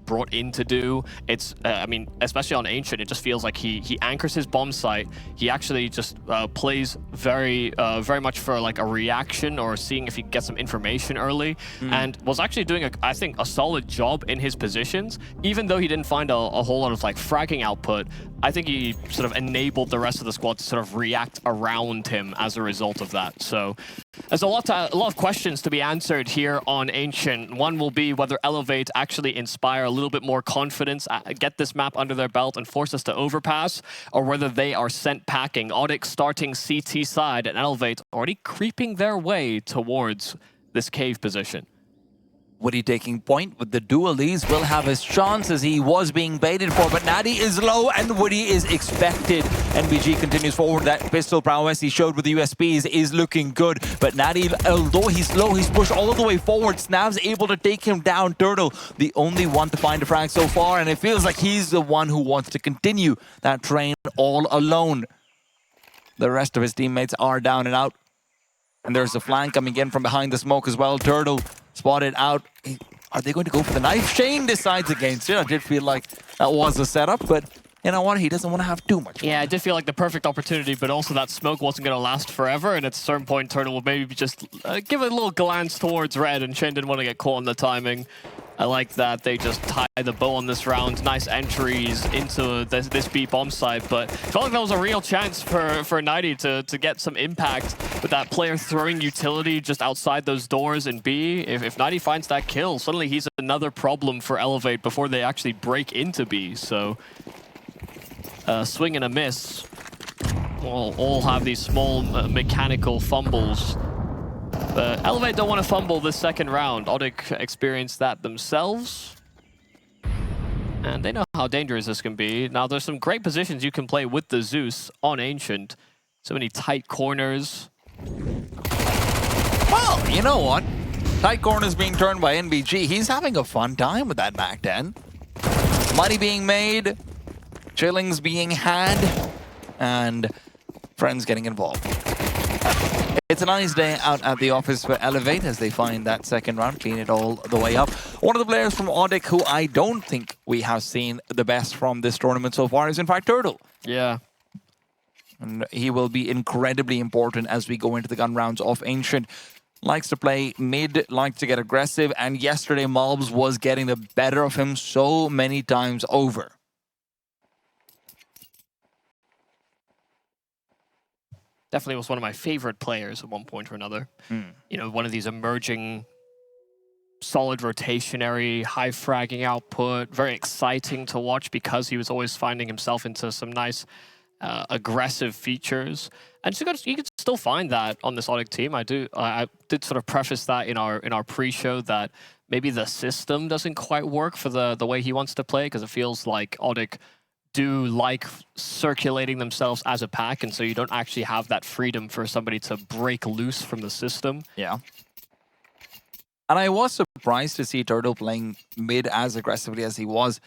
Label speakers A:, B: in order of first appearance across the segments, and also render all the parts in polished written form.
A: brought in to do. It's, I mean, especially on Ancient, it just feels like he anchors his bomb site. He actually just plays very much for like a reaction or seeing if he can get some information early, and was actually doing, I think, a solid job in his positions. Even though he didn't find a whole lot of like fragging output, I think he sort of enabled the rest of the squad to sort of react around him as a result of that. So there's a lot of questions to be answered here on Ancient. One will be whether Elevate actually inspire a little bit more confidence, get this map under their belt and force us to overpass, or whether they are sent packing. ODDIK starting CT side and Elevate already creeping their way towards this cave position.
B: Woody taking point with the duel. These will have his chance as he was being baited for, but naitte is low and Woody is expected. NBG continues forward. That pistol prowess he showed with the USBs is looking good, but naitte, although he's low, he's pushed all the way forward. Snav's able to take him down. Turtle, the only one to find a frag so far, and it feels like he's the one who wants to continue that train all alone. The rest of his teammates are down and out. And there's a flank coming in from behind the smoke as well. Turtle spotted out. Are they going to go for the knife? Shane decides against it. I did feel like that was a setup, but you know what? He doesn't want to have too much fun.
A: Yeah, I did feel like the perfect opportunity, but also that smoke wasn't going to last forever, and at a certain point, Turtle will maybe just give a little glance towards red, and Shane didn't want to get caught on the timing. I like that they just tie the bow on this round. Nice entries into this B bomb site, but I felt like that was a real chance for naitte to get some impact with that player throwing utility just outside those doors in B. If naitte finds that kill, suddenly he's another problem for Elevate before they actually break into B. So swing and a miss. We'll all have these small mechanical fumbles. But Elevate don't want to fumble this second round. ODDIK experienced that themselves. And they know how dangerous this can be. Now, there's some great positions you can play with the Zeus on Ancient. So many tight corners.
B: Well, you know what? Tight corners being turned by NBG. He's having a fun time with that Mac 10. Money being made. Chillings being had. And friends getting involved. It's a nice day out at the office for Elevate as they find that second round, clean it all the way up. One of the players from ODDIK who I don't think we have seen the best from this tournament so far is in fact Turtle.
A: Yeah.
B: And he will be incredibly important as we go into the gun rounds of Ancient. Likes to play mid, likes to get aggressive, and yesterday Mobs was getting the better of him so many times over.
A: Definitely was one of my favorite players at one point or another. You know, one of these emerging, solid rotationary, high fragging output, very exciting to watch because he was always finding himself into some nice aggressive features. And so you could still find that on this ODDIK team. I did sort of preface that in our pre-show that maybe the system doesn't quite work for the way he wants to play, because it feels like ODDIK do like circulating themselves as a pack, and so you don't actually have that freedom for somebody to break loose from the system.
B: Yeah. And I was surprised to see Turtle playing mid as aggressively as he was.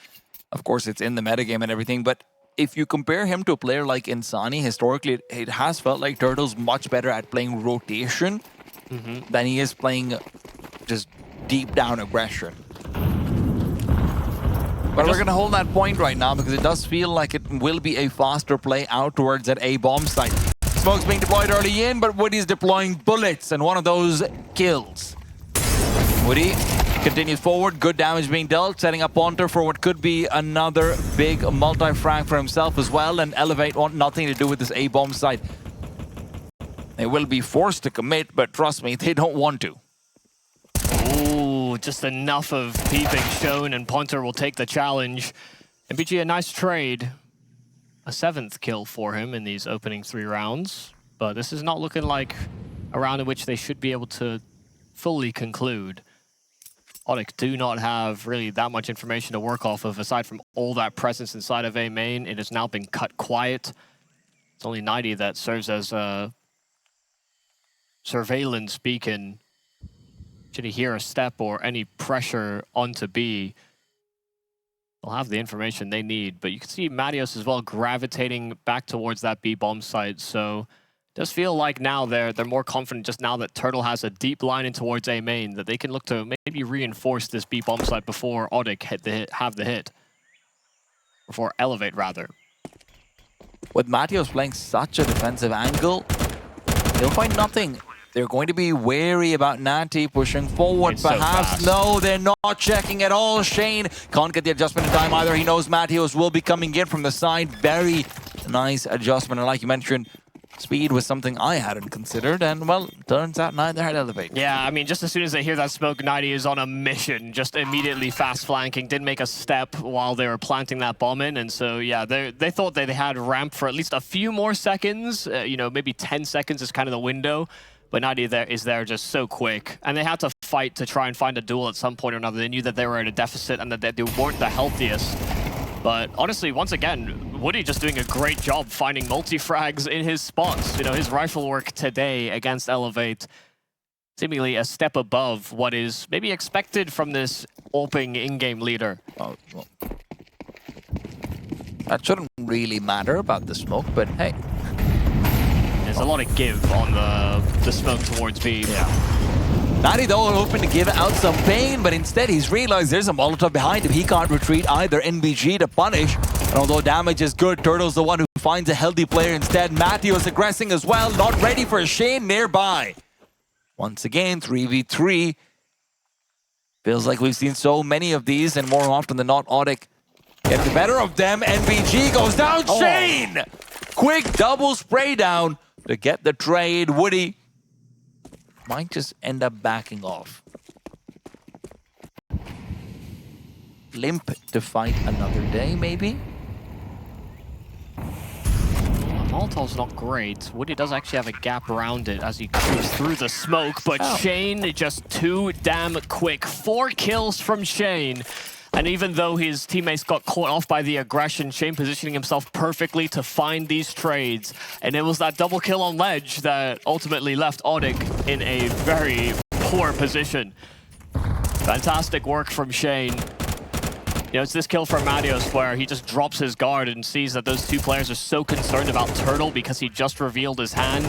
B: Of course, it's in the metagame and everything, but if you compare him to a player like Insani, historically, it has felt like Turtle's much better at playing rotation than he is playing just deep down aggression. But we're going to hold that point right now because it does feel like it will be a faster play out towards that A bomb site. Smoke's being deployed early in, but Woody's deploying bullets, and one of those kills. Woody continues forward, good damage being dealt, setting up Ponter for what could be another big multi-frag for himself as well, and Elevate want nothing to do with this A bomb site. They will be forced to commit, but trust me, they don't want to.
A: Just enough of peeping shown, and Ponter will take the challenge. NBG, a nice trade. A 7th kill for him in these opening 3 rounds. But this is not looking like a round in which they should be able to fully conclude. ODDIK do not have really that much information to work off of, aside from all that presence inside of A main. It has now been cut quiet. It's only naitte that serves as a surveillance beacon. Should he hear a step or any pressure onto B, they'll have the information they need. But you can see Matios as well gravitating back towards that B bomb site. So Does feel like now they're more confident just now that Turtle has a deep line in towards A main, that they can look to maybe reinforce this B bomb site before ODDIK have the hit. Before Elevate, rather.
B: With Mattios playing such a defensive angle, they'll find nothing. They're going to be wary about naitte pushing forward.
A: It's so
B: perhaps.
A: fast.
B: No, they're not checking at all. Shane can't get the adjustment in time either. He knows Mattios will be coming in from the side. Very nice adjustment. And like you mentioned, speed was something I hadn't considered. And, well, turns out neither had Elevate.
A: Yeah, I mean, just as soon as they hear that smoke, naitte is on a mission. Just immediately fast flanking. Didn't make a step while they were planting that bomb in. And so, yeah, they thought they had ramp for at least a few more seconds. You know, maybe 10 seconds is kind of the window. But naitte is there just so quick. And they had to fight to try and find a duel at some point or another. They knew that they were at a deficit and that they weren't the healthiest. But honestly, once again, Woody just doing a great job finding multi-frags in his spots. You know, his rifle work today against Elevate, seemingly a step above what is maybe expected from this AWPing in-game leader.
B: Oh, well, that shouldn't really matter about the smoke, but hey.
A: There's a lot of give on the smoke towards B.
B: Yeah. naitte, though, hoping to give out some pain, but instead he's realized there's a Molotov behind him. He can't retreat either. NBG to punish. And although damage is good, Turtle's the one who finds a healthy player instead. Mattios aggressing as well, not ready for a Shane nearby. Once again, 3v3. Feels like we've seen so many of these, and more often than not, ODDIK get the better of them. NBG goes down.
A: Oh.
B: Shane! Quick double spray down to get the trade. Woody might just end up backing off. Limp to fight another day, maybe?
A: Molotov's not great. Woody does actually have a gap around it as he creeps through the smoke, but Shane just too damn quick. 4 kills from Shane. And even though his teammates got caught off by the aggression, Shane positioning himself perfectly to find these trades. And it was that double kill on ledge that ultimately left ODDIK in a very poor position. Fantastic work from Shane. You know, it's this kill from Mattios where he just drops his guard and sees that those two players are so concerned about Turtle because he just revealed his hand.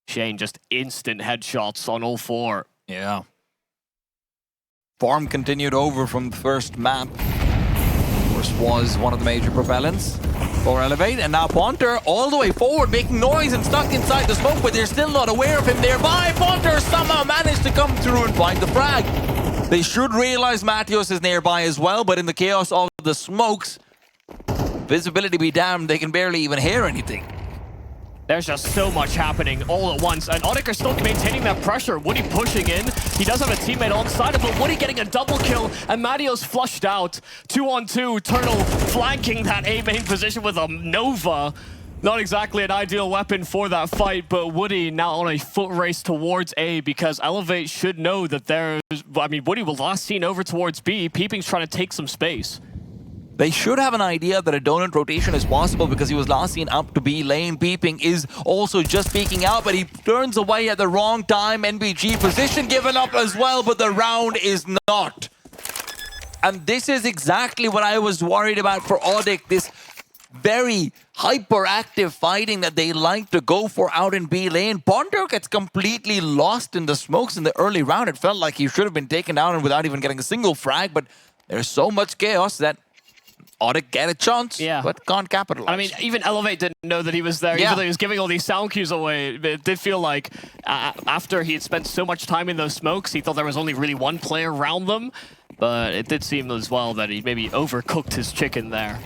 A: Shane just instant headshots on all 4.
B: Yeah. Farm continued over from the first map. First was one of the major propellants for Elevate, and now Ponter all the way forward, making noise and stuck inside the smoke, but they're still not aware of him nearby. Ponter somehow managed to come through and find the frag. They should realize Mattios is nearby as well, but in the chaos of the smokes, visibility be damned, they can barely even hear anything.
A: There's just so much happening all at once, and ODDIK are still maintaining that pressure. Woody pushing in. He does have a teammate on side of him, but Woody getting a double kill, and Mattios flushed out. 2-on-2, Turtle flanking that A main position with a Nova. Not exactly an ideal weapon for that fight, but Woody now on a foot race towards A because Elevate should know that there's... I mean, Woody was last seen over towards B. Peeping's trying to take some space.
B: They should have an idea that a donut rotation is possible because he was last seen up to B lane. Peeping is also just peeking out, but he turns away at the wrong time. NBG position given up as well, but the round is not. And this is exactly what I was worried about for ODDIK, this very hyperactive fighting that they like to go for out in B lane. Ponter gets completely lost in the smokes in the early round. It felt like he should have been taken down and without even getting a single frag, but there's so much chaos that ODDIK get a chance, but can't capitalize.
A: I mean, even Elevate didn't know that he was there, even though he was giving all these sound cues away. It did feel like after he had spent so much time in those smokes, he thought there was only really one player around them. But it did seem as well that he maybe overcooked his chicken there.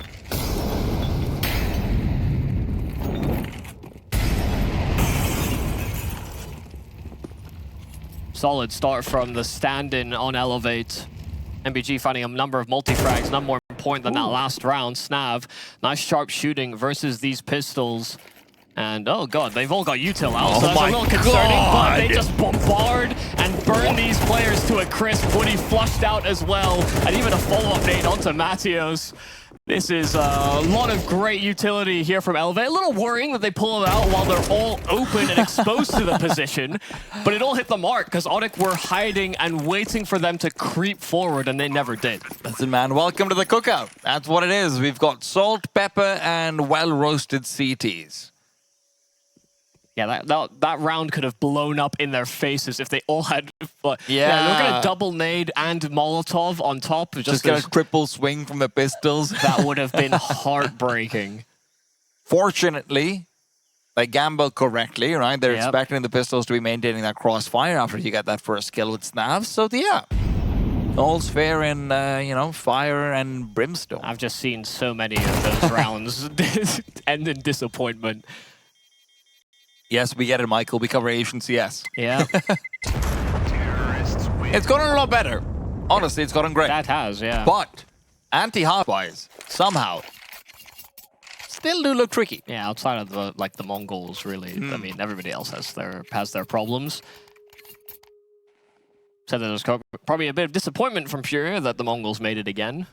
A: Solid start from the stand-in on Elevate. MBG finding a number of multi-frags, none more important than that last round. Snav, nice sharp shooting versus these pistols. And oh god, they've all got util out, so that's a little concerning, but they just bombard and burn these players to a crisp. Woody flushed out as well, and even a follow-up nade onto Mattios. This is a lot of great utility here from Elevate. A little worrying that they pull it out while they're all open and exposed to the position, but it all hit the mark because ODDIK were hiding and waiting for them to creep forward, and they never did.
B: Listen, man, welcome to the cookout. That's what it is. We've got salt, pepper, and well-roasted CTs.
A: Yeah, that round could have blown up in their faces if they all had... They're going to double nade and Molotov on top.
B: Just get a triple swing from the pistols.
A: That would have been heartbreaking.
B: Fortunately, they gambled correctly, right? They're expecting the pistols to be maintaining that crossfire after you get that first kill with snav. So, yeah. All's fair in, you know, fire and brimstone.
A: I've just seen so many of those rounds end in disappointment.
B: Yes, we get it, Michael. We cover Asian CS.
A: Yeah.
B: It's gotten a lot better. Honestly, it's gotten great.
A: That has, yeah.
B: But anti-hard-wise, somehow, still do look tricky.
A: Yeah, outside of the Mongols, really. I mean, everybody else has their problems. So there's probably a bit of disappointment from FURIA that the Mongols made it again.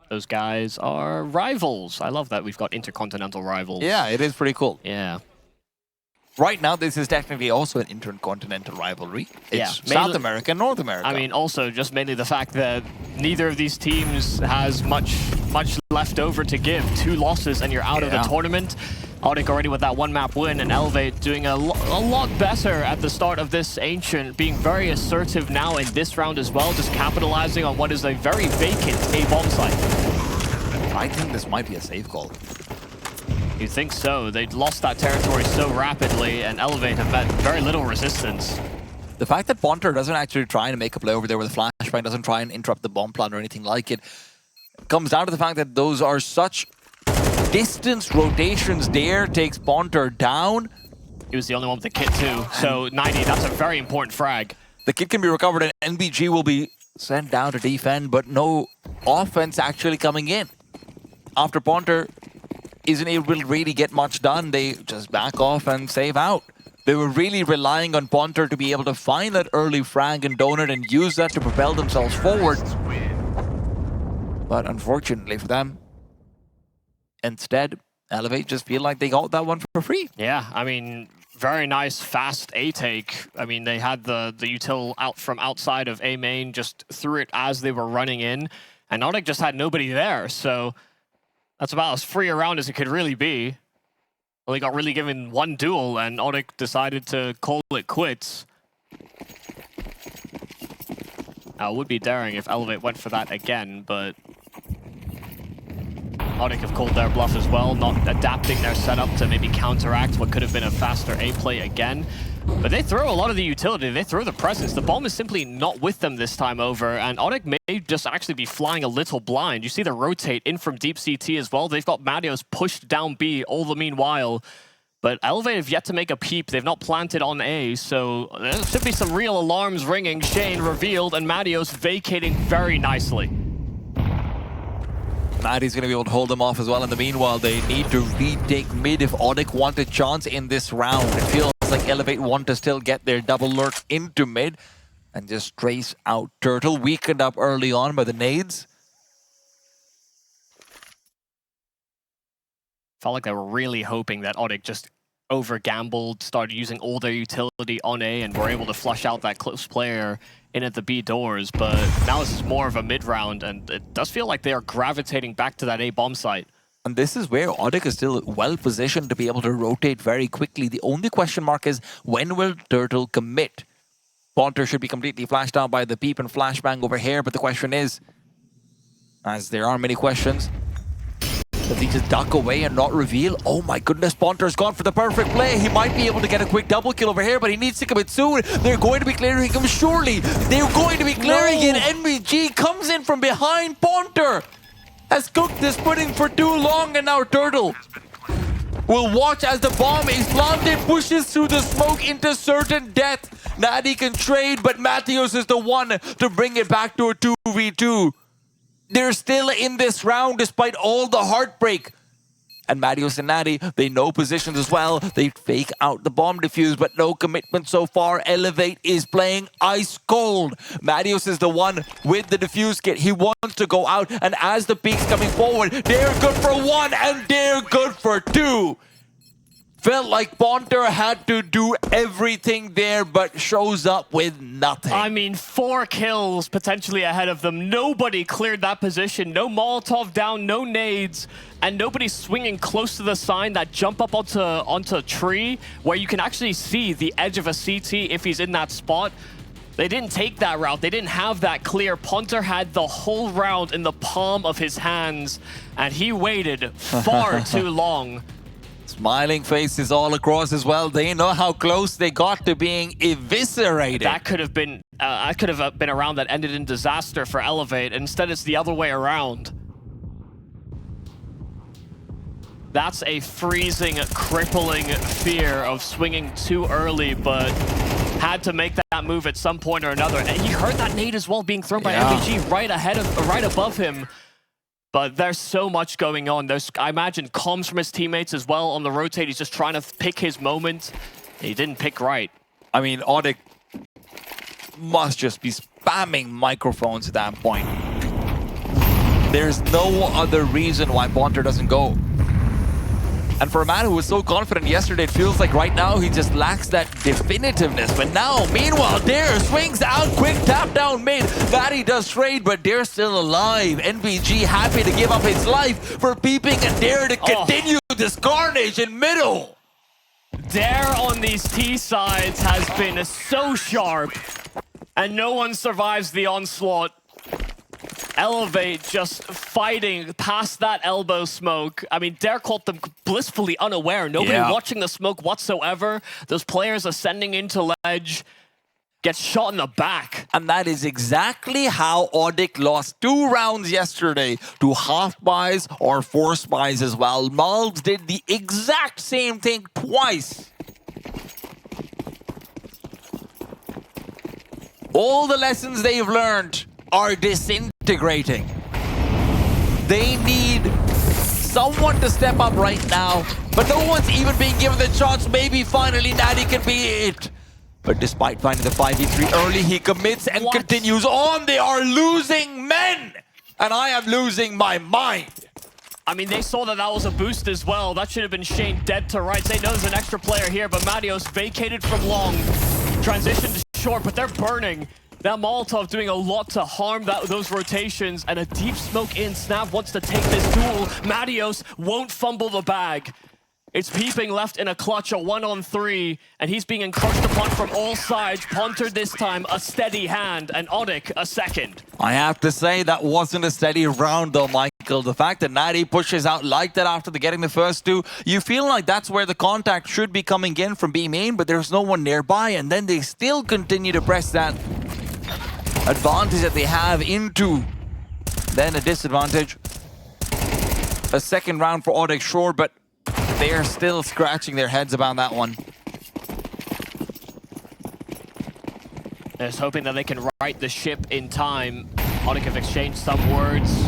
A: Those guys are rivals. I love that we've got intercontinental rivals.
B: Yeah, it is pretty cool.
A: Yeah.
B: Right now, this is technically also an intercontinental rivalry. It's South America, North America.
A: I mean, also just mainly the fact that neither of these teams has much left over to give. 2 losses and you're out of the tournament. ODDIK already with that 1-map win, and Elevate doing a lot better at the start of this Ancient, being very assertive now in this round as well, just capitalizing on what is a very vacant A-bomb site.
B: I think this might be a safe call.
A: You think so? They lost that territory so rapidly, and Elevate have met very little resistance.
B: The fact that Bonter doesn't actually try and make a play over there with a flashbang, doesn't try and interrupt the bomb plan or anything like it, comes down to the fact that those are such distance rotations there, takes Bonter down.
A: He was the only one with the kit too, so naitte, that's a very important frag.
B: The kit can be recovered and NBG will be sent down to defend, but no offense actually coming in. After Bonter isn't able to really get much done, they just back off and save out. They were really relying on Bonter to be able to find that early frag and donut and use that to propel themselves forward. But unfortunately for them, instead, Elevate just feel like they got that one for free.
A: Yeah, I mean, very nice, fast A-take. I mean, they had the util out from outside of A main, just threw it as they were running in, and ODDIK just had nobody there, so that's about as free a round as it could really be. Well, they got really given 1 duel, and ODDIK decided to call it quits. Now, it would be daring if Elevate went for that again, but ODDIK have called their bluff as well, not adapting their setup to maybe counteract what could have been a faster A play again. But they throw a lot of the utility, they throw the presence. The bomb is simply not with them this time over, and ODDIK may just actually be flying a little blind. You see the rotate in from deep CT as well. They've got Madios pushed down B all the meanwhile. But Elevate have yet to make a peep. They've not planted on A, so there should be some real alarms ringing. Shane revealed, and Madios vacating very nicely.
B: Maddie's going to be able to hold them off as well. In the meanwhile, they need to retake mid if ODDIK want a chance in this round. It feels like Elevate want to still get their double lurk into mid and just trace out Turtle. Weakened up early on by the nades.
A: Felt like they were really hoping that ODDIK just over-gambled, started using all their utility on A, and were able to flush out that close player in at the B doors. But now this is more of a mid-round, and it does feel like they are gravitating back to that A bomb site.
B: And this is where ODDIK is still well-positioned to be able to rotate very quickly. The only question mark is, when will Turtle commit? Bonter should be completely flashed out by the peep and flashbang over here, but the question is, as there are many questions, does he just duck away and not reveal? Oh my goodness, Bonter's gone for the perfect play. He might be able to get a quick double kill over here, but he needs to commit soon. They're going to be clearing him, surely. They're going to be clearing it. NBG comes in from behind. Bonter has cooked this pudding for too long, and now Turtle will watch as the bomb is planted, pushes through the smoke into certain death. naitte can trade, but Matthews is the one to bring it back to a 2v2. They're still in this round despite all the heartbreak. And Madios and naitte, they know positions as well. They fake out the bomb defuse, but no commitment so far. Elevate is playing ice cold. Madios is the one with the defuse kit. He wants to go out, and as the peak's coming forward, they're good for 1 and they're good for 2. Felt like Ponter had to do everything there, but shows up with nothing.
A: I mean, 4 kills potentially ahead of them. Nobody cleared that position. No Molotov down, no nades, and nobody swinging close to the sign that jump up onto a tree where you can actually see the edge of a CT if he's in that spot. They didn't take that route. They didn't have that clear. Ponter had the whole round in the palm of his hands, and he waited far too long.
B: Smiling faces all across as well. They know how close they got to being eviscerated.
A: That could have been a round that ended in disaster for Elevate. Instead, it's the other way around. That's a freezing, crippling fear of swinging too early, but had to make that move at some point or another. And he heard that nade as well being thrown by MBG right above him. But there's so much going on. There's, I imagine, comms from his teammates as well on the rotate. He's just trying to pick his moment. He didn't pick right.
B: I mean, ODDIK must just be spamming microphones at that point. There's no other reason why Ponter doesn't go. And for a man who was so confident yesterday, it feels like right now he just lacks that definitiveness. But now, meanwhile, Dare swings out, quick tap down mid. Batty does trade, but Dare's still alive. NBG happy to give up his life for peeping and Dare to continue this carnage in middle.
A: Dare on these T sides has been so sharp, and no one survives the onslaught. Elevate just fighting past that elbow smoke. I mean, Dare caught them blissfully unaware. Nobody watching the smoke whatsoever. Those players ascending into ledge gets shot in the back.
B: And that is exactly how ODDIK lost 2 rounds yesterday to half buys or force buys as well. Malds did the exact same thing twice. All the lessons they've learned are disintegrating. They need someone to step up right now, but no one's even being given the chance. Maybe finally naitte can be it. But despite finding the 5v3 early, he commits and continues on. They are losing men, and I am losing my mind.
A: I mean, they saw that was a boost as well. That should have been Shane dead to rights. They know there's an extra player here, but Marios vacated from long, transitioned to short, but they're burning. That Molotov doing a lot to harm those rotations, and a deep smoke in. Snav wants to take this duel. Marios won't fumble the bag. It's peeping left in a clutch, a 1-on-3, and he's being encroached upon from all sides. Ponter this time, a steady hand, and ODDIK a second.
B: I have to say, that wasn't a steady round though, Michael. The fact that naitte pushes out like that after getting the first 2, you feel like that's where the contact should be coming in from B main, but there's no one nearby, and then they still continue to press that advantage that they have into then a disadvantage. A second round for ODDIK, sure, but they're still scratching their heads about that one.
A: Just hoping that they can right the ship in time. ODDIK have exchanged some words.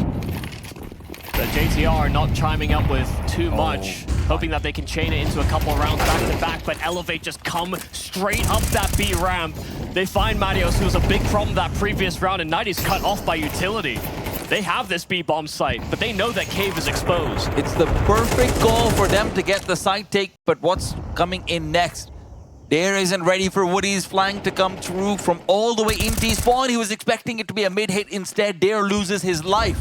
A: The JTR not chiming up with too much. Hoping that they can chain it into a couple of rounds back to back, but Elevate just come straight up that B ramp. They find Marios, who was a big problem that previous round, and naitte's cut off by utility. They have this B bomb site, but they know that Cave is exposed.
B: It's the perfect goal for them to get the site take, but what's coming in next? Dare isn't ready for Woody's flank to come through from all the way into spawn. He was expecting it to be a mid-hit. Instead, Dare loses his life.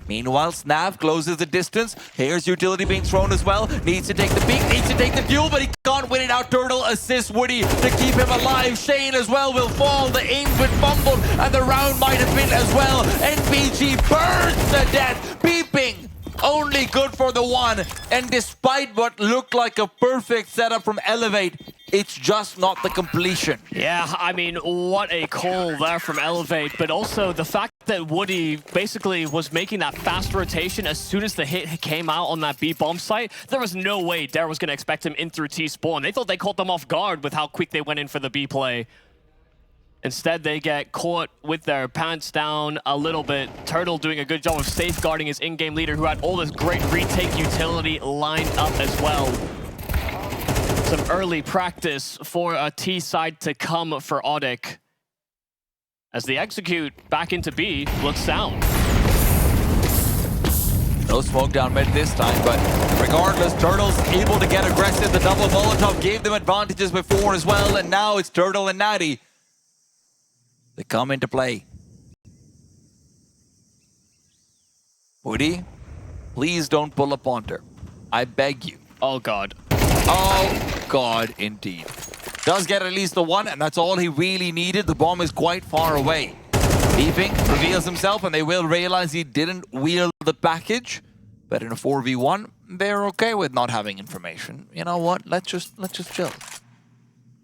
B: Meanwhile, Snav closes the distance. Here's utility being thrown as well. Needs to take the peek, needs to take the duel, but he can't win it out. Turtle assists Woody to keep him alive. Shane as well will fall. The aim's been fumbled, and the round might have been as well. NBG burns to death. Beeping, only good for the 1. And despite what looked like a perfect setup from Elevate, it's just not the completion.
A: Yeah, I mean, what a call there from Elevate, but also the fact that Woody basically was making that fast rotation as soon as the hit came out on that B bomb site. There was no way Dare was going to expect him in through T spawn. They thought they caught them off guard with how quick they went in for the B play. Instead, they get caught with their pants down a little bit. Turtle doing a good job of safeguarding his in-game leader, who had all this great retake utility lined up as well. Some early practice for a T side to come for ODDIK. As they execute back into B, looks sound.
B: No smoke down mid this time, but regardless, Turtle's able to get aggressive. The double Molotov gave them advantages before as well, and now it's Turtle and naitte. They come into play. Woody, please don't pull a Ponter. I beg you.
A: Oh, God.
B: Oh, God, indeed. Does get at least the one, and that's all he really needed. The bomb is quite far away. Leaping reveals himself, and they will realize he didn't wield the package. But in a 4v1, they're okay with not having information. You know what? Let's just chill.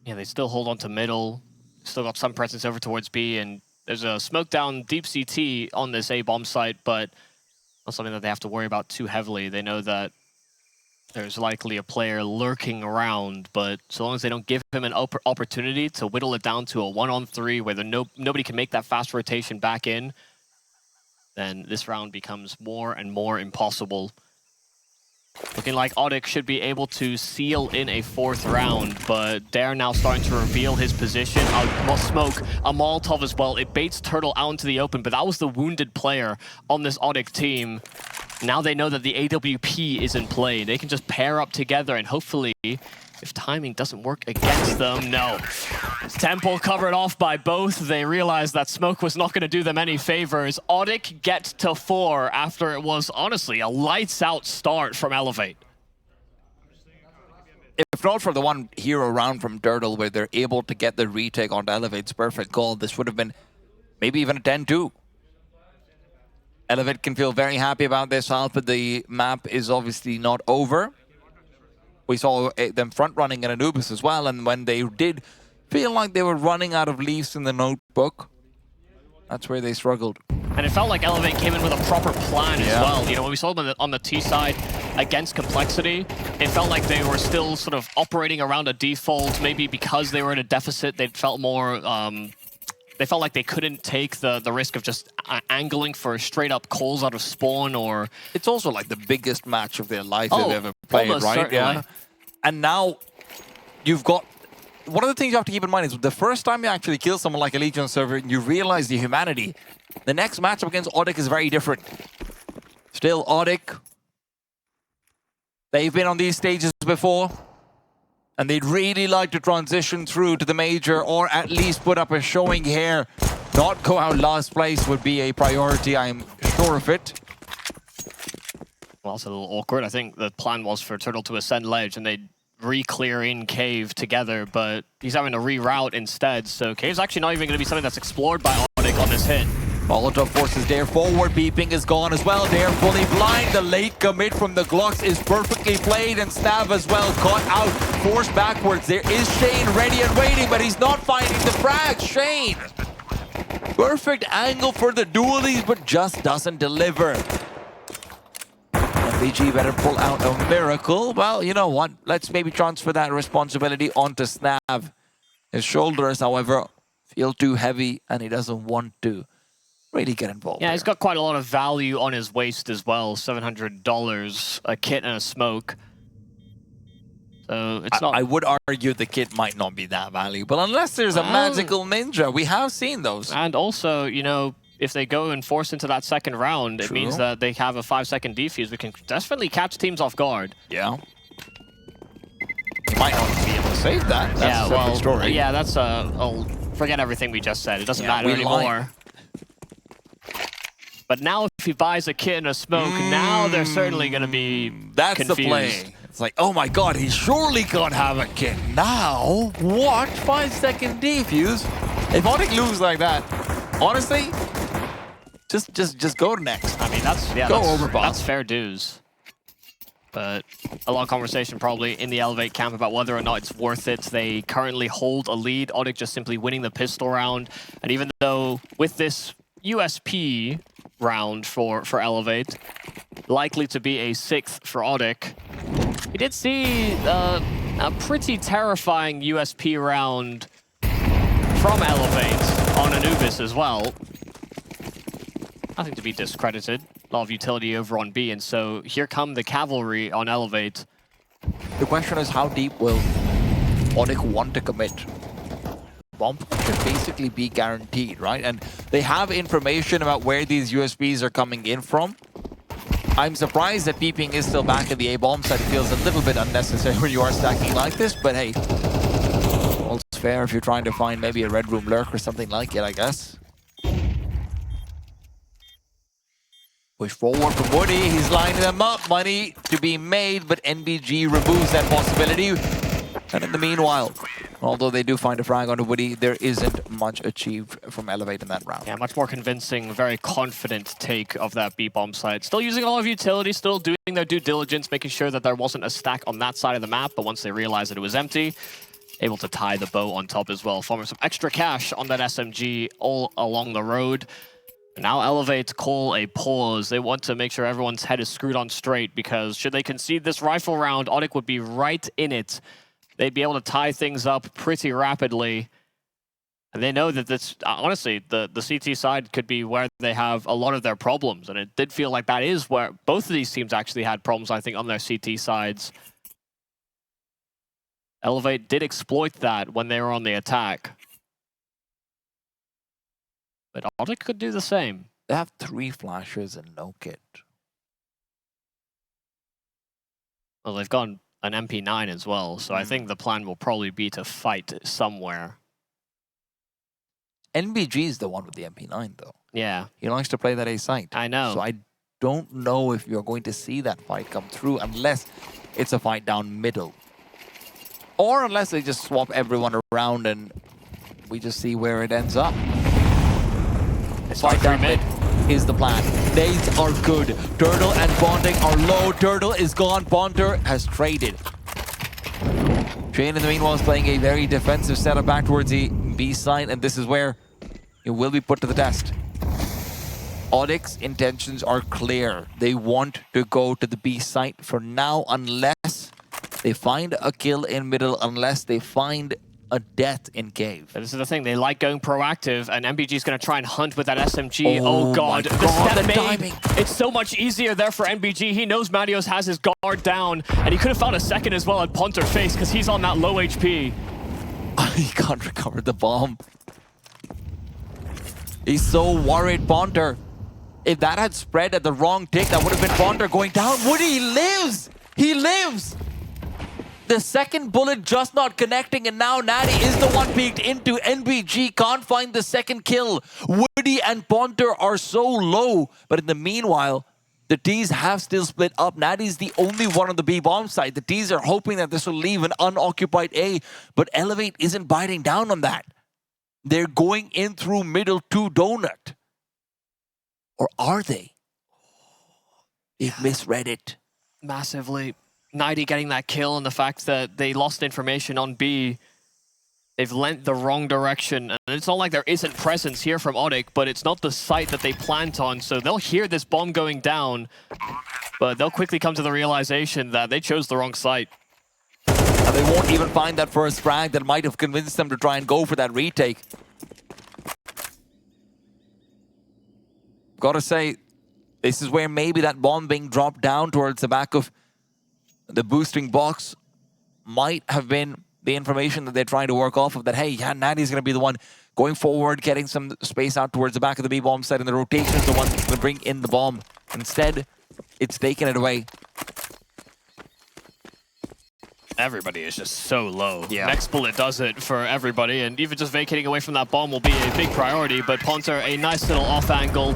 A: Yeah, they still hold on to middle. Still got some presence over towards B, and there's a smoke down deep CT on this A bomb site, but not something that they have to worry about too heavily. They know that there's likely a player lurking around, but so long as they don't give him an opportunity to whittle it down to a 1-on-3 where nobody can make that fast rotation back in, then this round becomes more and more impossible. Looking like ODDIK should be able to seal in a 4th round, but they're now starting to reveal his position. Well, smoke, a Molotov as well. It baits Turtle out into the open, but that was the wounded player on this ODDIK team. Now they know that the AWP is in play. They can just pair up together and hopefully, if timing doesn't work against them, no. Temple covered off by both. They realized that smoke was not going to do them any favors. ODDIK get to 4 after it was honestly a lights out start from Elevate.
B: If not for the one hero round from Turtle where they're able to get the retake onto Elevate's perfect call, this would have been maybe even a 10-2. Elevate can feel very happy about this, but the map is obviously not over. We saw them front-running in Anubis as well, and when they did feel like they were running out of leaves in the notebook, that's where they struggled.
A: And it felt like Elevate came in with a proper plan as well. You know, when we saw them on the T side against Complexity, it felt like they were still sort of operating around a default. Maybe because they were in a deficit, they felt more... they felt like they couldn't take the risk of just angling for straight-up calls out of spawn or...
B: It's also like the biggest match of their life they've ever played, right?
A: Certainly.
B: Yeah. And now you've got... One of the things you have to keep in mind is the first time you actually kill someone like a Legion server and you realize the humanity, the next matchup against ODDIK is very different. Still, ODDIK, they've been on these stages before. And they'd really like to transition through to the major or at least put up a showing here. Not go out last place would be a priority, I'm sure of it.
A: Well, it's a little awkward. I think the plan was for Turtle to ascend ledge and they'd re-clear in cave together, but he's having to reroute instead. So cave's actually not even going to be something that's explored by ODDIK on this hit.
B: Molotov forces Dare forward. Beeping is gone as well. Dare fully blind. The late commit from the Glocks is perfectly played, and snav as well caught out. Forced backwards. There is Shane ready and waiting, but he's not finding the frag. Shane! Perfect angle for the dualies, but just doesn't deliver. BG better pull out a miracle. Well, you know what? Let's maybe transfer that responsibility onto snav. His shoulders, however, feel too heavy, and he doesn't want to really get involved.
A: Yeah, he's got quite a lot of value on his waist as well. $700, a kit and a smoke. So it's not...
B: I would argue the kit might not be that valuable unless there's a magical ninja. We have seen those.
A: And also, you know, if they go and force into that 2nd round, it means that they have a 5-second defuse. We can definitely catch teams off guard.
B: Yeah. You might not be able to save that. That's a separate story.
A: Yeah, that's I'll forget everything we just said. It doesn't matter anymore. But now if he buys a kit and a smoke, now they're certainly going to be confused.
B: The play. It's like, oh my god, he surely can't have a kit. Now, what? 5-second defuse? If ODDIK lose like that, honestly, just go to next.
A: I mean, that's fair dues. But a lot of conversation probably in the Elevate camp about whether or not it's worth it. They currently hold a lead. ODDIK just simply winning the pistol round. And even though with this USP round for Elevate, likely to be a 6th for ODDIK, we did see a pretty terrifying USP round from Elevate on Anubis as well. Nothing to be discredited. A lot of utility over on B, and so here come the cavalry on Elevate.
B: The question is, how deep will ODDIK want to commit? Bomb should basically be guaranteed, right? And they have information about where these USBs are coming in from. I'm surprised that peeping is still back at the A-bomb side. It feels a little bit unnecessary when you are stacking like this, but hey, all's fair if you're trying to find maybe a red room lurk or something like it, I guess. Push forward from Woody, he's lining them up, money to be made, but NBG removes that possibility. And in the meanwhile, although they do find a frag onto Woody, there isn't much achieved from Elevate in that round.
A: Yeah, much more convincing, very confident take of that B-bomb side. Still using a lot of utility, still doing their due diligence, making sure that there wasn't a stack on that side of the map, but once they realized that it was empty, able to tie the bow on top as well, farming some extra cash on that SMG all along the road. And now Elevate call a pause. They want to make sure everyone's head is screwed on straight, because should they concede this rifle round, ODDIK would be right in it. They'd be able to tie things up pretty rapidly. And they know that this, honestly, the CT side could be where they have a lot of their problems. And it did feel like that is where both of these teams actually had problems, I think, on their CT sides. Elevate did exploit that when they were on the attack. But ODDIK could do the same.
B: They have 3 flashes and no kit.
A: Well, they've gone an MP9 as well, so I think the plan will probably be to fight somewhere.
B: NBG is the one with the MP9, though.
A: Yeah.
B: He likes to play that A site.
A: I know.
B: So I don't know if you're going to see that fight come through unless it's a fight down middle. Or unless they just swap everyone around and we just see where it ends up. Fight down mid is the plan. Nades are good. Turtle and Bonding are low. Turtle is gone. Bonder has traded. Train in the meanwhile is playing a very defensive setup back towards the B side, and this is where it will be put to the test. ODDIK's intentions are clear. They want to go to the B site for now, unless they find a kill in middle, unless they find a death in cave.
A: But this is the thing, they like going proactive, and MBG's going to try and hunt with that SMG. Oh God,
B: the timing.
A: It's so much easier there for MBG. He knows Matios has his guard down, and he could have found a second as well at Ponter face, because he's on that low HP.
B: He can't recover the bomb. He's so worried, Ponter. If that had spread at the wrong tick, that would have been Ponter going down. Woody lives! He lives! The second bullet just not connecting, and now Natty is the one peeked into. NBG can't find the second kill. Woody and Ponter are so low, but in the meanwhile, the T's have still split up. Natty's the only one on the B-bomb side. The T's are hoping that this will leave an unoccupied A, but Elevate isn't biting down on that. They're going in through middle to Donut. Or are they? They've misread it.
A: Massively. naitte getting that kill, and the fact that they lost information on B, they've lent the wrong direction. And it's not like there isn't presence here from ODDIK, but it's not the site that they plant on, so they'll hear this bomb going down, but they'll quickly come to the realization that they chose the wrong site.
B: And they won't even find that first frag that might have convinced them to try and go for that retake. Gotta say, this is where maybe that bomb being dropped down towards the back of the boosting box might have been the information that they're trying to work off of, that, hey, yeah, naitte's going to be the one going forward, getting some space out towards the back of the B-bomb side, and the rotation is the one that's going to bring in the bomb. Instead, it's taken it away.
A: Everybody is just so low.
B: Yeah.
A: Next bullet does it for everybody, and even just vacating away from that bomb will be a big priority, but Ponter, a nice little off angle.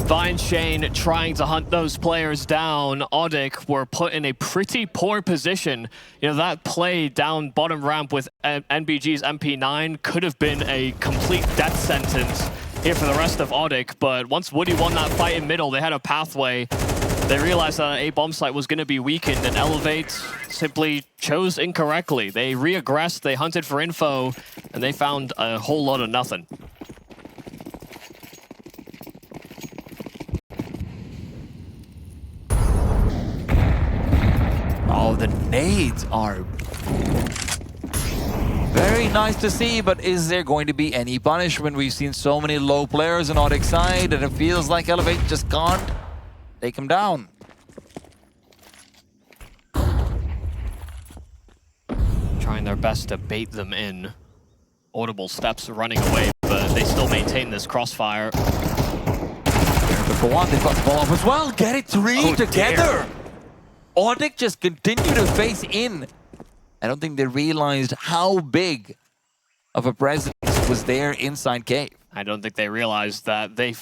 A: Vine Shane trying to hunt those players down. ODDIK were put in a pretty poor position. You know, that play down bottom ramp with NBG's MP9 could have been a complete death sentence here for the rest of ODDIK, but once Woody won that fight in middle, they had a pathway. They realized that a bomb site was going to be weakened, and Elevate simply chose incorrectly. They reaggressed, they hunted for info, and they found a whole lot of nothing.
B: Oh, the nades are very nice to see, but is there going to be any punishment? We've seen so many low players on ODDIK side, and it feels like Elevate just can't take him down.
A: Trying their best to bait them in. Audible steps running away, but they still maintain this crossfire.
B: The Go on, they've got the ball off as well. Get it three together. ODDIK just continue to face in. I don't think they realized how big of a presence was there inside cave.
A: I don't think they realized that they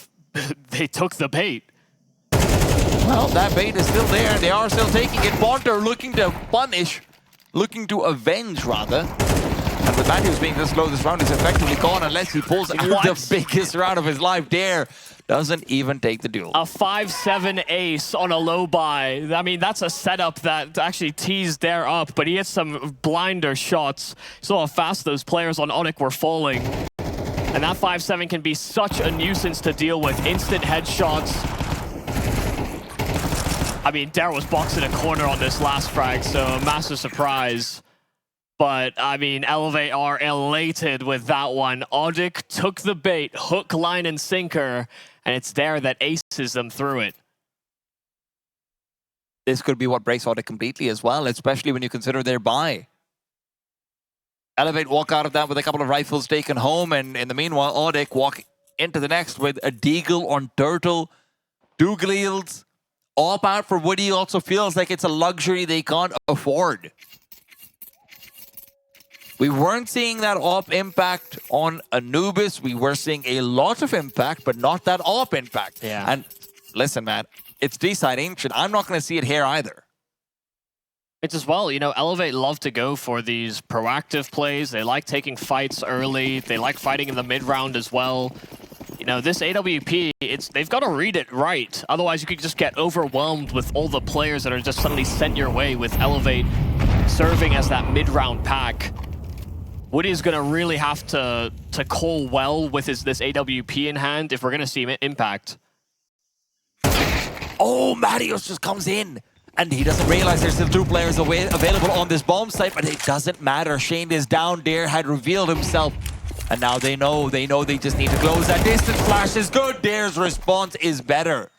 A: took the bait.
B: Well, that bait is still there. They are still taking it. Bonter looking to punish, looking to avenge rather. And with Matthews being this low, this round is effectively gone unless he pulls out the biggest round of his life. Dare doesn't even take the duel.
A: A 5-7 ace on a low buy. I mean, that's a setup that actually teased Dare up, but he hit some blinder shots. Saw how fast those players on ODDIK were falling. And that 5-7 can be such a nuisance to deal with. Instant headshots. I mean, Dare was boxed in a corner on this last frag, so a massive surprise. But, I mean, Elevate are elated with that one. ODDIK took the bait, hook, line, and sinker, and it's Dare that aces them through it.
B: This could be what breaks ODDIK completely as well, especially when you consider their buy. Elevate walk out of that with a couple of rifles taken home, and in the meanwhile, ODDIK walk into the next with a Deagle on Turtle, 2 Gleals. Op out for Woody also feels like it's a luxury they can't afford. We weren't seeing that op impact on Anubis. We were seeing a lot of impact, but not that op impact.
A: Yeah.
B: And listen, man, it's D-side Ancient. I'm not going to see it here either.
A: It's as well, you know, Elevate love to go for these proactive plays. They like taking fights early. They like fighting in the mid-round as well. You know, this AWP, they've got to read it right. Otherwise, you could just get overwhelmed with all the players that are just suddenly sent your way with Elevate serving as that mid-round pack. Woody is going to really have to call well with this AWP in hand if we're going to see impact.
B: Oh, Marius just comes in. And he doesn't realize there's still 2 players available on this bomb site, but it doesn't matter. Shane is down. Dare had revealed himself. And now they know they just need to close that distance. Flash is good. Dare's response is better.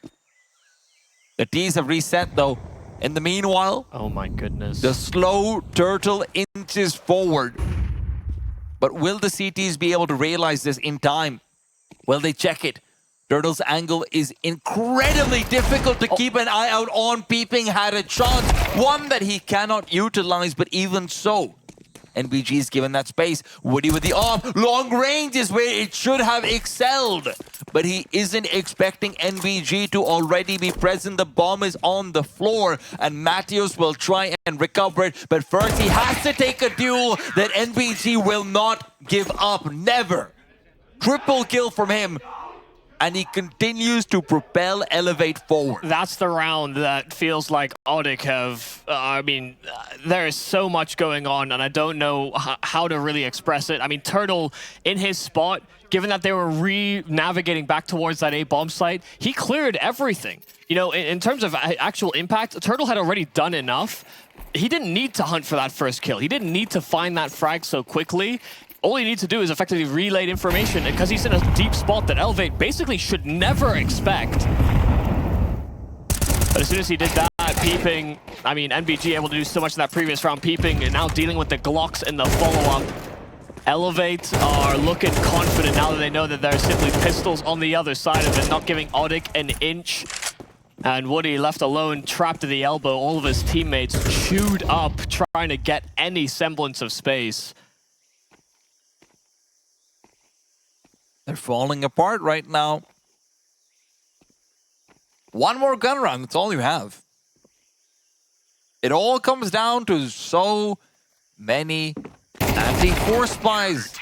B: The T's have reset though. In the meanwhile,
A: oh my goodness,
B: the slow Turtle inches forward. But will the CTs be able to realize this in time? Will they check it? Turtle's angle is incredibly difficult to keep an eye out on. Peeping had a chance, one that he cannot utilize, but even so, NBG is given that space. Woody with the off. Long range is where it should have excelled. But he isn't expecting NBG to already be present. The bomb is on the floor, and Matthews will try and recover it. But first, he has to take a duel that NBG will not give up. Never. Triple kill from him. And he continues to propel Elevate forward.
A: That's the round that feels like ODDIK have... there is so much going on, and I don't know how to really express it. I mean, Turtle, in his spot, given that they were re-navigating back towards that A-bomb site, he cleared everything. You know, in terms of actual impact, Turtle had already done enough. He didn't need to hunt for that first kill. He didn't need to find that frag so quickly. All he needs to do is effectively relay information, because he's in a deep spot that Elevate basically should never expect. But as soon as he did that, Peeping, I mean, NBG able to do so much in that previous round. Peeping and now dealing with the Glocks in the follow-up. Elevate are looking confident now that they know that there are simply pistols on the other side of it, not giving ODDIK an inch. And Woody left alone, trapped to the elbow. All of his teammates chewed up, trying to get any semblance of space.
B: They're falling apart right now. One more gun round, that's all you have. It all comes down to so many anti-force spies.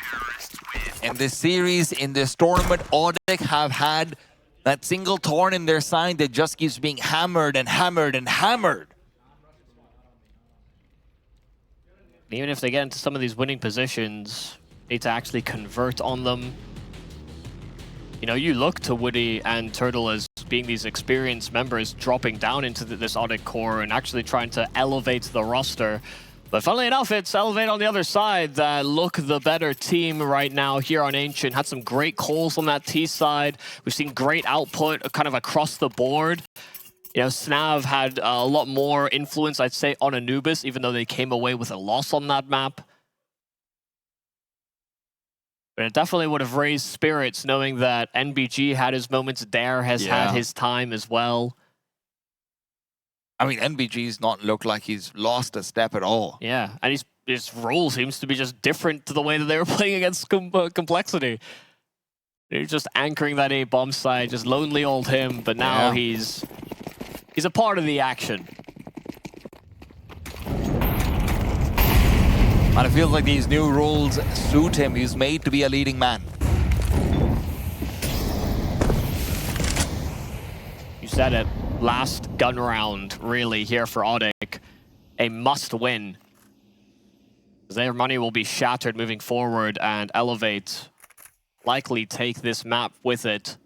B: In this series, in this tournament, ODDIK have had that single thorn in their side that just keeps being hammered and hammered and hammered.
A: Even if they get into some of these winning positions, need to actually convert on them. You know, you look to Woody and Turtle as being these experienced members dropping down into this ODDIK core and actually trying to elevate the roster. But funnily enough, it's Elevate on the other side that look the better team right now here on Ancient. Had some great calls on that T side. We've seen great output kind of across the board. You know, Snav had a lot more influence, I'd say, on Anubis, even though they came away with a loss on that map. But it definitely would have raised spirits knowing that NBG had his moments, Dare has had his time as well.
B: I mean, NBG's not looked like he's lost a step at all.
A: Yeah, and his role seems to be just different to the way that they were playing against Complexity. They're just anchoring that A bomb side, just lonely old him, but now he's a part of the action.
B: And it feels like these new rules suit him. He's made to be a leading man.
A: You said it. Last gun round, really, here for ODDIK. A must win. Their money will be shattered moving forward, and Elevate likely take this map with it.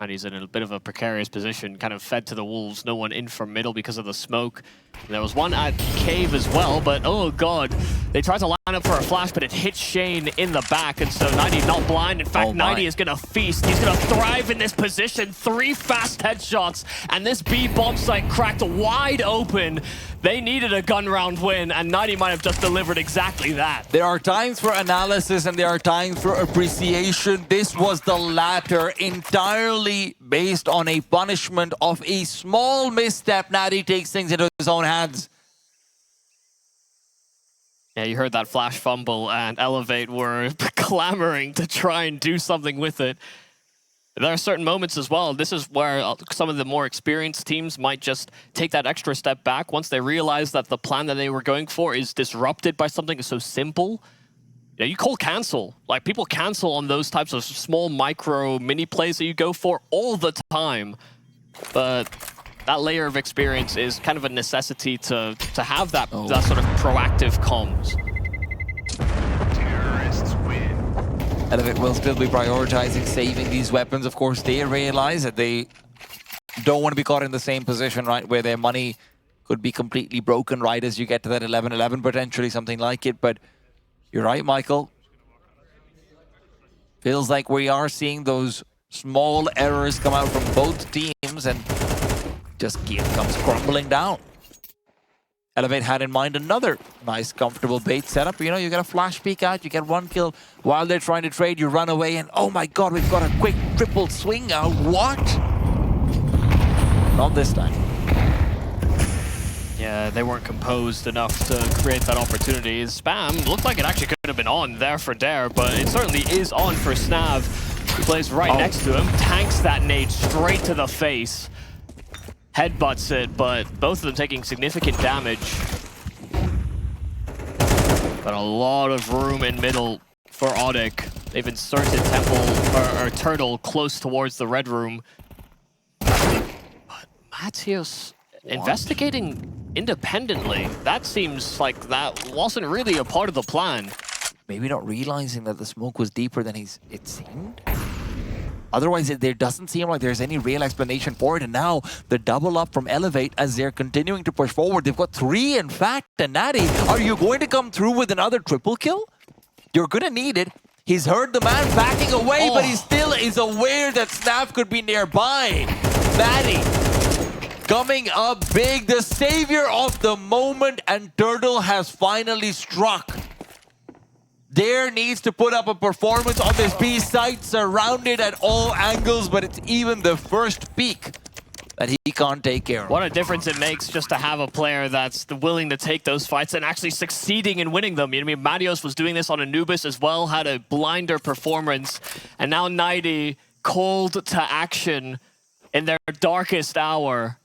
A: And he's in a bit of a precarious position, kind of fed to the wolves. No one in from middle because of the smoke. There was one at cave as well, but oh god. They tried to line up for a flash, but it hit Shane in the back, and so naitte not blind. In fact, naitte is going to feast. He's going to thrive in this position. 3 fast headshots, and this B bomb site cracked wide open. They needed a gun round win, and naitte might have just delivered exactly that.
B: There are times for analysis and there are times for appreciation. This was the latter, entirely based on a punishment of a small misstep. naitte takes things into his own hands.
A: Yeah, you heard that flash fumble, and Elevate were clamoring to try and do something with it. There are certain moments as well. This is where some of the more experienced teams might just take that extra step back once they realize that the plan that they were going for is disrupted by something so simple. You know, you call cancel. Like, people cancel on those types of small micro mini plays that you go for all the time. But that layer of experience is kind of a necessity to have that, that sort of proactive comms.
B: Elevate will still be prioritizing saving these weapons. Of course, they realize that they don't want to be caught in the same position, right, where their money could be completely broken right as you get to that 11-11, potentially something like it. But you're right, Michael. Feels like we are seeing those small errors come out from both teams, and just game comes crumbling down. Elevate had in mind another nice, comfortable bait setup. You know, you get a flash peek out, you get 1 kill while they're trying to trade, you run away, and oh my god, we've got a quick triple swing out. What? Not this time.
A: Yeah, they weren't composed enough to create that opportunity. Spam looked like it actually could have been on there for Dare, but it certainly is on for Snav. He plays right next to him, tanks that nade straight to the face. Headbutts it, but both of them taking significant damage. But a lot of room in middle for ODDIK. They've inserted Temple or Turtle close towards the red room. But Matthias investigating independently. That seems like that wasn't really a part of the plan.
B: Maybe not realizing that the smoke was deeper than it seemed. Otherwise, there doesn't seem like there's any real explanation for it. And now, the double up from Elevate as they're continuing to push forward. They've got 3, in fact. And naitte, are you going to come through with another triple kill? You're going to need it. He's heard the man backing away, but he still is aware that snav could be nearby. naitte coming up big, the savior of the moment, and Turtle has finally struck. Dare needs to put up a performance on this B site, surrounded at all angles, but it's even the first peak that he can't take care of.
A: What a difference it makes just to have a player that's willing to take those fights and actually succeeding in winning them. I mean, Marios was doing this on Anubis as well, had a blinder performance, and now naitte called to action in their darkest hour.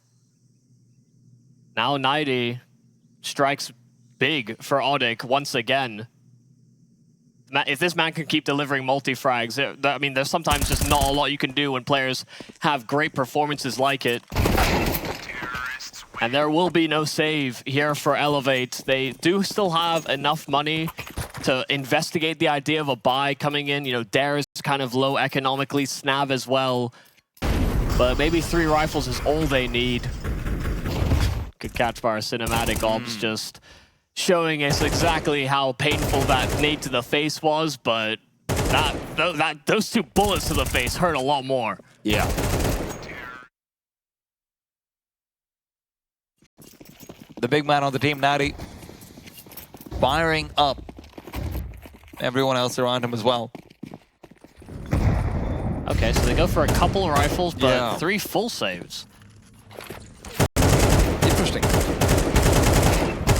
A: Now naitte strikes big for ODDIK once again. If this man can keep delivering multi-frags, I mean, there's sometimes just not a lot you can do when players have great performances like it. And there will be no save here for Elevate. They do still have enough money to investigate the idea of a buy coming in. You know, Dare is kind of low economically, Snav as well. But maybe 3 rifles is all they need. Good catch by our cinematic ops, just showing us exactly how painful that nade to the face was, but those 2 bullets to the face hurt a lot more.
B: Yeah. The big man on the team, naitte, firing up everyone else around him as well.
A: Okay, so they go for a couple of rifles, but
B: Yeah.
A: 3 full saves.
B: Interesting.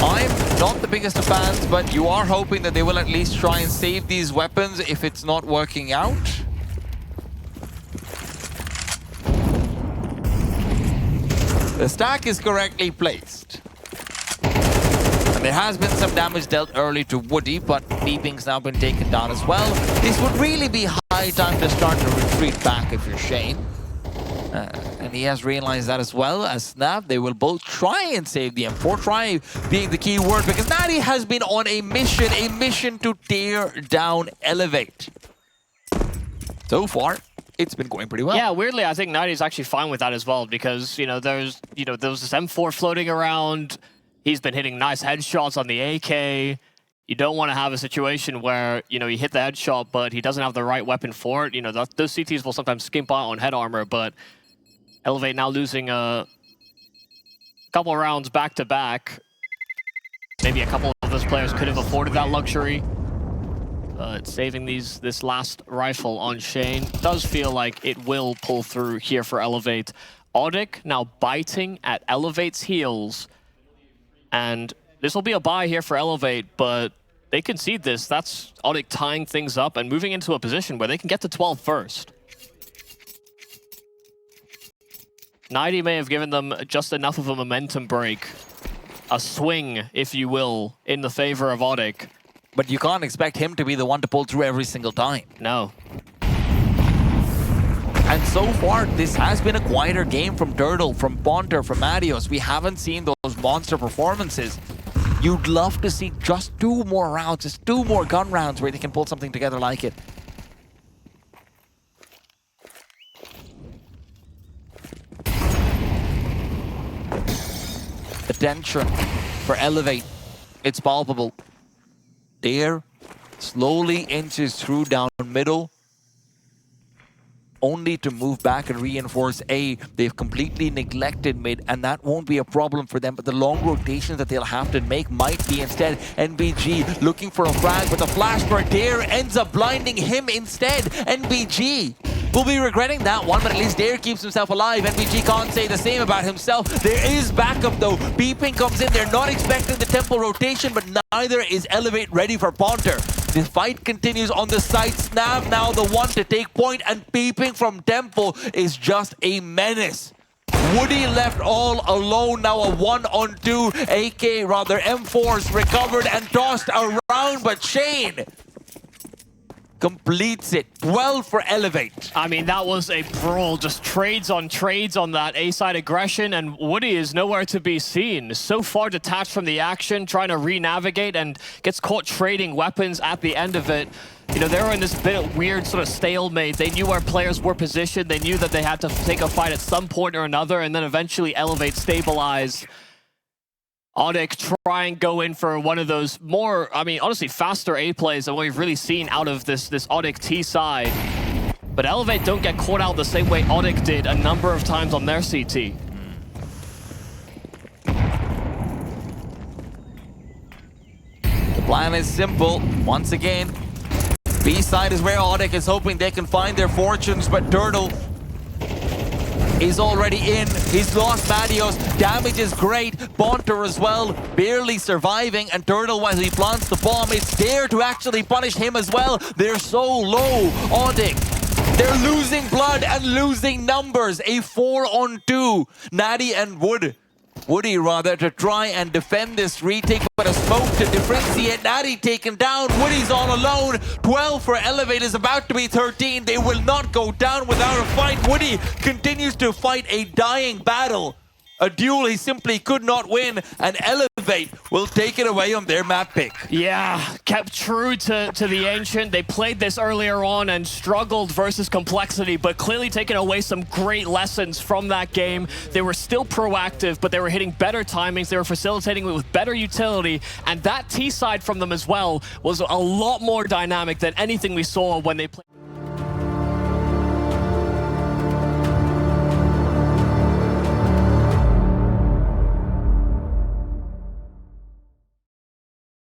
B: I'm not the biggest of fans, but you are hoping that they will at least try and save these weapons if it's not working out. The stack is correctly placed. And there has been some damage dealt early to Woody, but Beeping's now been taken down as well. This would really be high time to start to retreat back if you're Shane. And he has realized that as well as snav. They will both try and save the M4. Try being the key word, because naitte has been on a mission to tear down Elevate. So far, it's been going pretty well.
A: Yeah, weirdly, I think naitte is actually fine with that as well, because there was this M4 floating around. He's been hitting nice headshots on the AK. You don't want to have a situation where you hit the headshot, but he doesn't have the right weapon for it. Those CTs will sometimes skimp out on head armor, but Elevate now losing a couple of rounds back to back. Maybe a couple of those players could have afforded that luxury. But saving this last rifle on Shane does feel like it will pull through here for Elevate. ODDIK now biting at Elevate's heels. And this will be a buy here for Elevate, but they concede this. That's ODDIK tying things up and moving into a position where they can get to 12 first. naitte may have given them just enough of a momentum break. A swing, if you will, in the favor of ODDIK.
B: But you can't expect him to be the one to pull through every single time.
A: No.
B: And so far, this has been a quieter game from Turtle, from Ponter, from Adios. We haven't seen those monster performances. You'd love to see just 2 more rounds, just 2 more gun rounds where they can pull something together like it. The tension for Elevate, it's palpable. There, slowly inches through down middle, only to move back and reinforce A. They've completely neglected mid, and that won't be a problem for them, but the long rotations that they'll have to make might be instead. NBG looking for a frag, but the flash for Dare ends up blinding him instead. NBG will be regretting that one, but at least Dare keeps himself alive. NBG can't say the same about himself. There is backup though. Beeping comes in. They're not expecting the temple rotation, but neither is Elevate ready for Ponter. The fight continues on the side. Snav now the one to take point, and Beeping from Temple is just a menace. Woody left all alone, now a 1-on-2. M4s recovered and tossed around, but Shane completes it. 12 for Elevate.
A: I mean, that was a brawl, just trades on that A-side aggression, and Woody is nowhere to be seen. So far detached from the action, trying to re-navigate, and gets caught trading weapons at the end of it. They were in this bit of weird sort of stalemate. They knew where players were positioned. They knew that they had to take a fight at some point or another, and then eventually Elevate stabilize. ODDIK try and go in for one of those more, honestly, faster A plays than what we've really seen out of this ODDIK T side. But Elevate don't get caught out the same way ODDIK did a number of times on their CT.
B: The plan is simple. Once again, B side is where ODDIK is hoping they can find their fortunes, but Turtle is already in. He's lost Madios. Damage is great. Ponter as well, barely surviving. And Turtle, while he plants the bomb, it's there to actually punish him as well. They're so low. ODDIK, they're losing blood and losing numbers. A 4-on-2. naitte and Woody rather, to try and defend this retake, but a smoke to differentiate. naitte taken down. Woody's all alone. 12 for Elevate is about to be 13. They will not go down without a fight. Woody continues to fight a dying battle. A duel he simply could not win, and Elevate will take it away on their map pick.
A: Yeah, kept true to the Ancient. They played this earlier on and struggled versus Complexity, but clearly taking away some great lessons from that game. They were still proactive, but they were hitting better timings. They were facilitating with better utility, and that T side from them as well was a lot more dynamic than anything we saw when they played.